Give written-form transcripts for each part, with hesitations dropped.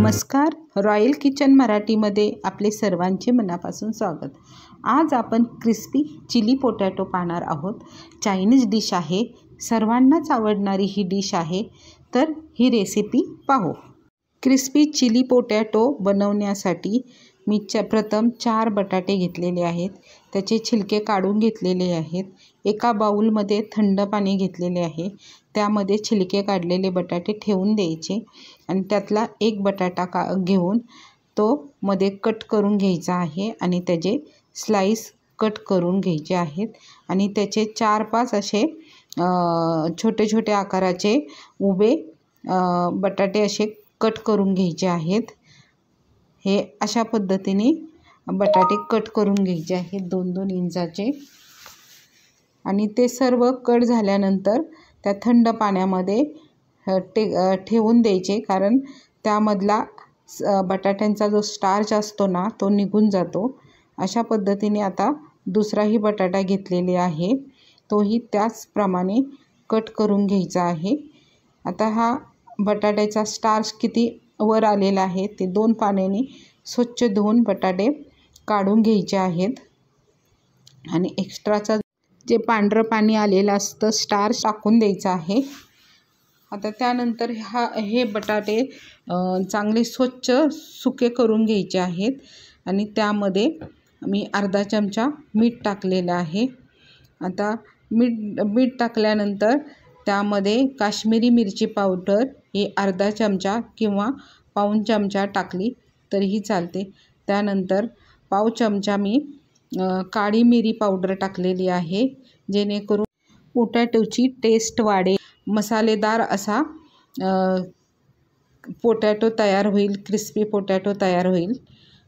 नमस्कार, royal kitchen मराठीमध्ये आपले सर्वांचे मनापासून स्वागत। आज आपण क्रिस्पी चिली पोटॅटो पाहणार आहोत। चायनीज डिश आहे, सर्वांनाच आवडणारी ही डिश आहे। तर ही रेसिपी पाहू। क्रिस्पी चिली पोटॅटो बनवण्यासाठी मी प्रथम 4 बटाटे घेतलेले आहेत, त्याचे छिलके काढून घेतलेले आहेत। एका बाउलमध्ये थंड पाणी घेतलेले आहे, त्यामध्ये छिलके काढलेले बटाटे ठेवून द्यायचे आणि त्यातला एक बटाटा घेऊन तो मध्ये कट करून घ्यायचा आहे आणि त्याचे स्लाइस कट करून घ्यायचे आहेत आणि त्याचे 4-5 असे छोटे छोटे आकाराचे उभे बटाटे असे कट करून घ्यायचे आहेत। हे अशा पद्धतीने बटाटे कट करून घ्यायचे आहेत 2-2 इंचाचे आणि ते सर्व कट झाल्यानंतर त्या थंड पाण्यामध्ये ठेवून द्यायचे, कारण त्यामधला बटाट्यांचा जो स्टार्च असतो ना तो निघून जातो। अशा पद्धतीने आता दुसराही बटाटा घेतलेले आहे, तोही त्याचप्रमाणे कट करून घ्यायचा आहे। आता हा बटाट्याचा स्टार्च किती वर आलेला आहे ते 2 पाण्याने स्वच्छ धुवून बटाटे काढून घ्यायचे आहेत आणि एक्स्ट्राचा जे पांढरं पाणी आलेलं असतं स्टार्च टाकून द्यायचं आहे। आता त्यानंतर हे बटाटे चांगले स्वच्छ सुके करून घ्यायचे आहेत आणि त्यामध्ये मी अर्धा चमचा मीठ टाकलेलं आहे। आता मीठ टाकल्यानंतर त्यामध्ये काश्मीरी मिरची पावडर ही अर्धा चमचा किंवा पाऊण चमचा टाकली तरीही चालते। त्यानंतर पाव चमचा मी काळी मिरी पावडर टाकलेली आहे, जेणेकरून पोटॅटोची टेस्ट वाढेल, मसालेदार असा पोटॅटो तयार होईल, क्रिस्पी पोटॅटो तयार होईल।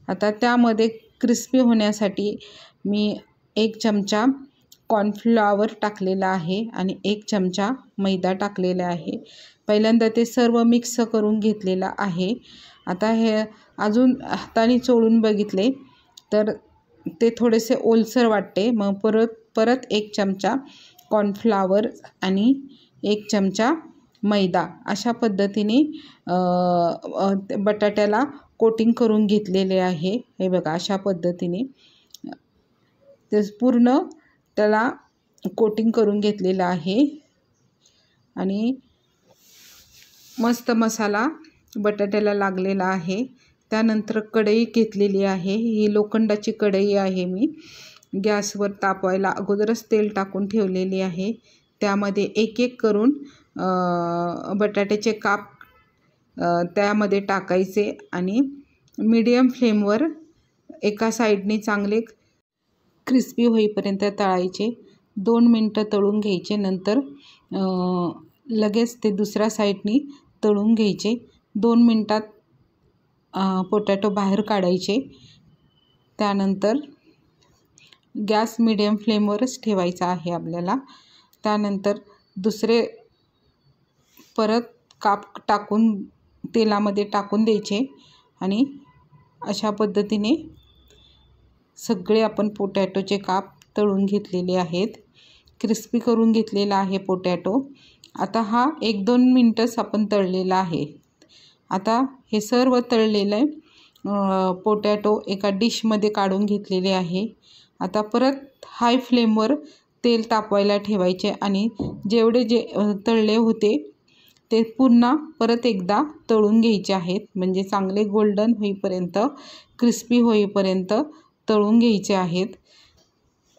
आता त्यामध्ये क्रिस्पी होण्यासाठी मी 1 चमचा कॉर्नफ्लॉवर टाकलेला आहे आणि 1 चमचा मैदा टाकलेला आहे। पहिल्यांदा ते सर्व मिक्स करून घेतलेला आहे। आता हे अजून हाताने चोळून बघितले तर ते थोडेसे ओलसर वाटते, मग परत 1 चमचा कॉर्नफ्लॉवर आणि 1 चमचा मैदा अशा पद्धतीने बटाट्याला कोटिंग करून घेतलेले आहे। हे बघा, अशा पद्धतीने ते पूर्ण त्याला कोटिंग करून घेतलेला आहे आणि मस्त मसाला बटाट्याला लागलेला आहे। त्यानंतर कढई घेतलेली आहे, ही लोखंडाची कढई आहे। मी गॅसवर तापवायला अगोदरच तेल टाकून ठेवलेली आहे, त्यामध्ये एक एक करून बटाट्याचे काप त्यामध्ये टाकायचे आणि मीडियम फ्लेमवर एका साईडने चांगले क्रिस्पी होईपर्यंत तळायचे। 2 मिनटं तळून घ्यायचे, नंतर लगेच ते दुसऱ्या साईडने तळून घ्यायचे। 2 मिनटात पोटॅटो बाहेर काढायचे। त्यानंतर गॅस मीडियम फ्लेमवरच ठेवायचा आहे आपल्याला। त्यानंतर दुसरे परत काप टाकून तेलामध्ये टाकून द्यायचे आणि अशा पद्धतीने सगळे आपण पोटॅटोचे काप तळून घेतलेले आहेत, क्रिस्पी करून घेतलेला आहे पोटॅटो। आता हा 1-2 मिनटंच आपण तळलेला आहे। आता हे सर्व तळलेले पोटॅटो एका डिशमध्ये काढून घेतलेले आहे। आता परत हाय फ्लेमवर तेल तापवायला ठेवायचे आणि जेवढे तळले होते ते पुन्हा परत एकदा तळून घ्यायचे आहेत, म्हणजे चांगले गोल्डन होईपर्यंत, क्रिस्पी होईपर्यंत तळून घ्यायचे आहेत।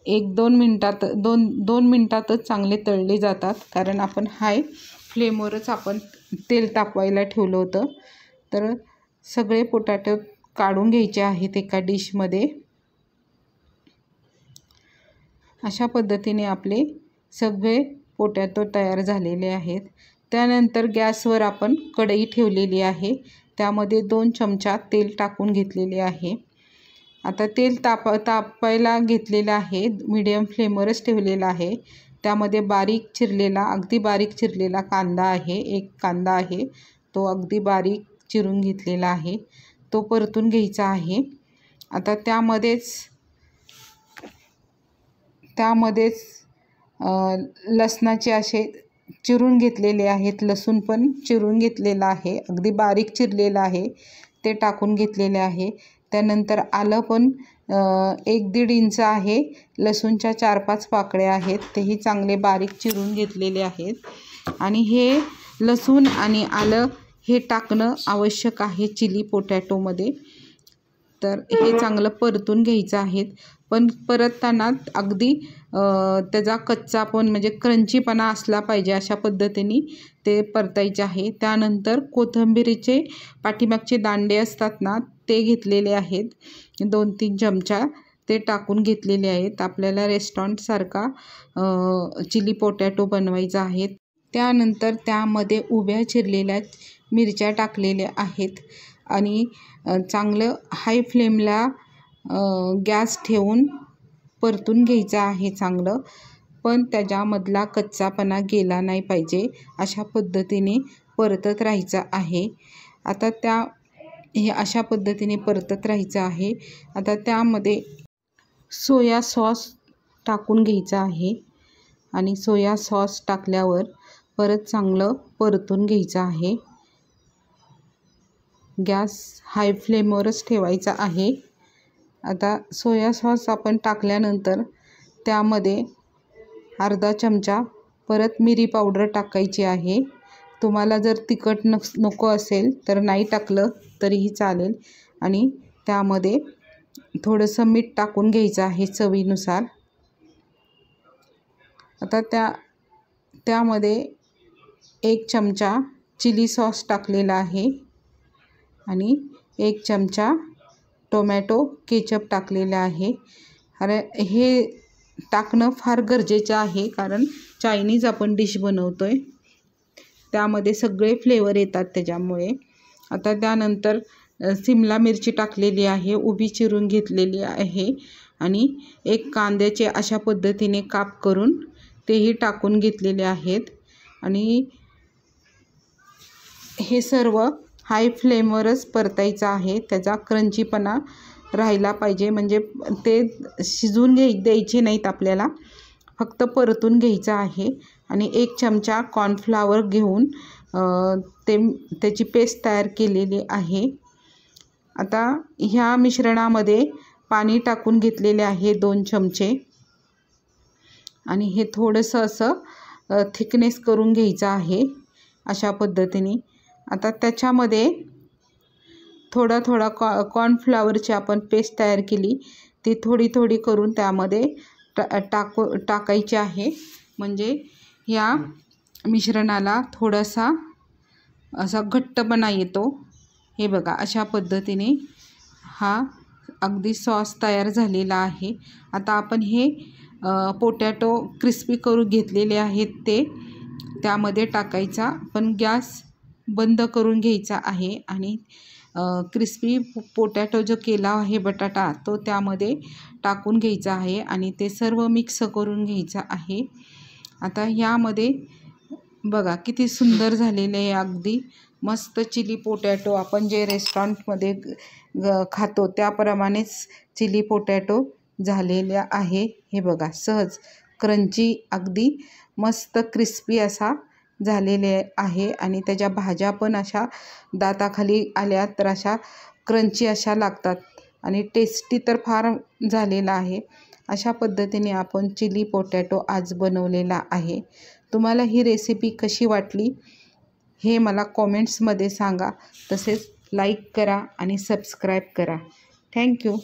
1-2 मिनटात 2 मिनटातच चांगले तळले जातात, कारण आपण हाय फ्लेमवरच आपण तेल तापवायला ठेवलं होतं। तर सगळे पोटॅटो काढून घ्यायचे आहेत एका डिशमध्ये। अशा पद्धतीने आपले सगळे पोटॅटो तयार झालेले आहेत। त्यानंतर गॅसवर आपण कढई ठेवलेली आहे, त्यामध्ये 2 चमचा तेल टाकून घेतलेले आहे। आता तेल तापायला घेतलेलं आहे, मीडियम फ्लेमवरच ठेवलेला आहे। त्यामध्ये अगदी बारीक चिरलेला कांदा आहे, 1 कांदा आहे, तो अगदी बारीक चिरून घेतलेला आहे, तो परतून घ्यायचा आहे। आता त्यामध्येच लसणाचे असे चिरून घेतलेले आहेत, लसूण पण चिरून घेतलेला आहे, अगदी बारीक चिरलेला आहे। ते टाकून घेतलेले आहे। त्यानंतर आलं पण 1-1.5 इंच आहे। लसूणच्या 4-5 पाकळ्या आहेत, तेही चांगले बारीक चिरून घेतलेले आहेत। आणि हे लसूण आणि आलं हे टाकणं आवश्यक आहे चिली पोटॅटोमध्ये। तर हे चांगलं परतून घ्यायचं आहे, पण परतताना अगदी त्याचा कच्चापण म्हणजे क्रंचीपणा असला पाहिजे अशा पद्धतीने ते परतायचे आहे। त्यानंतर कोथिंबीरीचे पाठीमागचे दांडे असतात ना, ते घेतलेले आहेत 2-3 चमचा, ते टाकून घेतलेले आहेत। आपल्याला रेस्टॉरंटसारखा चिली पोटॅटो बनवायचा आहे। त्यानंतर त्यामध्ये उभ्या चिरलेल्या मिरच्या टाकलेल्या आहेत आणि चांगलं हाय फ्लेमला गॅस ठेवून परतून घ्यायचं आहे चांगलं, पण त्याच्यामधला कच्चापणा गेला नाही पाहिजे अशा पद्धतीने परतत राहायचं आहे। आता हे अशा पद्धतीने परतत राहायचं आहे। आता त्यामध्ये सोया सॉस टाकून घ्यायचा आहे आणि सोया सॉस टाकल्यावर परत चांगलं परतून घ्यायचं आहे। गॅस हाय फ्लेमवरच ठेवायचा आहे। आता सोया सॉस आपण टाकल्यानंतर त्यामध्ये अर्धा चमचा परत मिरी पावडर टाकायची आहे। तुम्हाला जर तिखट नको असेल तर नाही टाकलं तरीही चालेल। आणि त्यामध्ये थोडंसं मीठ टाकून घ्यायचं आहे चवीनुसार। आता त्यामध्ये 1 चमचा चिली सॉस टाकलेला आहे आणि 1 चमचा टोमॅटो केचप टाकलेला आहे। अरे हे टाकणं फार गरजेचं आहे, कारण चायनीज आपण डिश बनवतोय, त्यामध्ये सगळे फ्लेवर येतात त्याच्यामुळे। आता त्यानंतर सिमला मिरची टाकलेली आहे, उभी चिरून घेतलेली आहे आणि 1 कांद्याचे अशा पद्धतीने काप करून तेही टाकून घेतलेले आहेत। आणि हे सर्व हाय फ्लेमवरच परतायचं आहे, त्याचा क्रंचीपणा राहिला पाहिजे, म्हणजे ते शिजून द्यायचे नाहीत आपल्याला, फक्त परतून घ्यायचं आहे। आणि 1 चमचा कॉर्नफ्लॉवर घेऊन त्याची पेस्ट तयार केलेली आहे। आता ह्या मिश्रणामध्ये पाणी टाकून घेतलेले आहे 2 चमचे आणि हे थोडंसं असं थिकनेस करून घ्यायचं आहे अशा पद्धतीने। आता त्याच्यामध्ये थोडा कॉर्नफ्लॉवरची आपण पेस्ट तयार केली, ती थोडी करून त्यामध्ये टाकायची आहे, म्हणजे या मिश्रणाला थोडासा असा घट्टपणा येतो। हे बघा अशा पद्धतीने हा अगदी सॉस तयार झालेला आहे। आता आपण हे पोटॅटो क्रिस्पी करून घेतलेले आहेत ते त्यामध्ये टाकायचा, पण गॅस बंद करून घ्यायचा आहे आणि क्रिस्पी पोटॅटो जो केला आहे बटाटा, तो त्यामध्ये टाकून घ्यायचा आहे आणि ते सर्व मिक्स करून घ्यायचं आहे। आता यामध्ये बघा किती सुंदर झालेले आहे, अगदी मस्त चिली पोटॅटो आपण जे रेस्टॉरंटमध्ये खातो त्याप्रमाणेच चिली पोटॅटो झालेल्या आहे। हे बघा सहज क्रंची अगदी मस्त क्रिस्पी असा झालेले आहे आणि त्याच्या भाज्या पण अशा दाताखाली आल्या तर अशा क्रंची अशा लागतात आणि टेस्टी तर फार झालेला आहे। अशा पद्धतीने आपण चिली पोटॅटो आज बनवलेला आहे। तुम्हाला ही रेसिपी कशी वाटली हे मला कॉमेंट्समध्ये सांगा, तसेच लाईक करा आणि सबस्क्राईब करा। थँक्यू।